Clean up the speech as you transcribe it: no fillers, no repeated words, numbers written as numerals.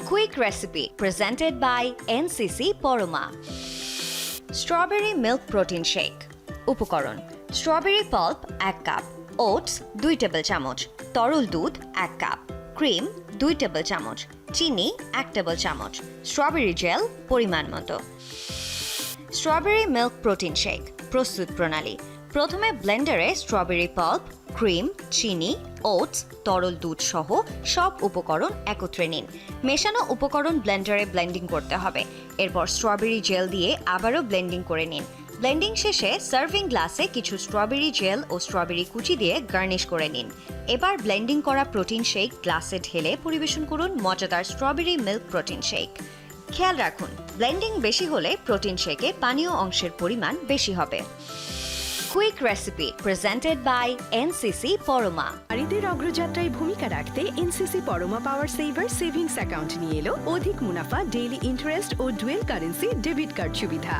Quick recipe presented by NCC Poroma. Strawberry milk protein shake. উপকরণ: strawberry pulp 1 cup, oats 2 table চামচ, তরল দুধ 1 cup, cream 2 table চামচ, চিনি 1 টেবিল চামচ, স্ট্রবেরি জেল পরিমাণ মতো। স্ট্রবেরি মিল্ক প্রোটিন শেক প্রস্তুত প্রণালী: প্রথমে ব্লেন্ডারে স্ট্রবেরি পাল্প, ক্রিম, চিনি, ওটস, তরল দুধ সহ সব উপকরণ একত্রে নিন। মেশানো উপকরণ ব্লেন্ডারে ব্লেন্ডিং করতে হবে। এরপর স্ট্রবেরি জেল দিয়ে আবারও ব্লেন্ডিং করে নিন। ব্লেন্ডিং শেষে সার্ভিং গ্লাসে কিছু স্ট্রবেরি জেল ও স্ট্রবেরি কুচি দিয়ে গার্নিশ করে নিন। এবার ব্লেন্ডিং করা প্রোটিন শেক গ্লাসে ঢেলে পরিবেশন করুন মজাদার স্ট্রবেরি মিল্ক প্রোটিন শেক। খেয়াল রাখুন, ব্লেন্ডিং বেশি হলে প্রোটিন শেকে পানীয় অংশের পরিমাণ বেশি হবে। Quick recipe presented by NCC Parama. নারীদের অগ্রযাত্রায় ভূমিকা রাখতে NCC Parama power saver savings account নিয়ে এলো অধিক মুনাফা, ডেইলি ইন্টারেস্ট ও ডুয়েল কারেন্সি ডেবিট কার্ড সুবিধা।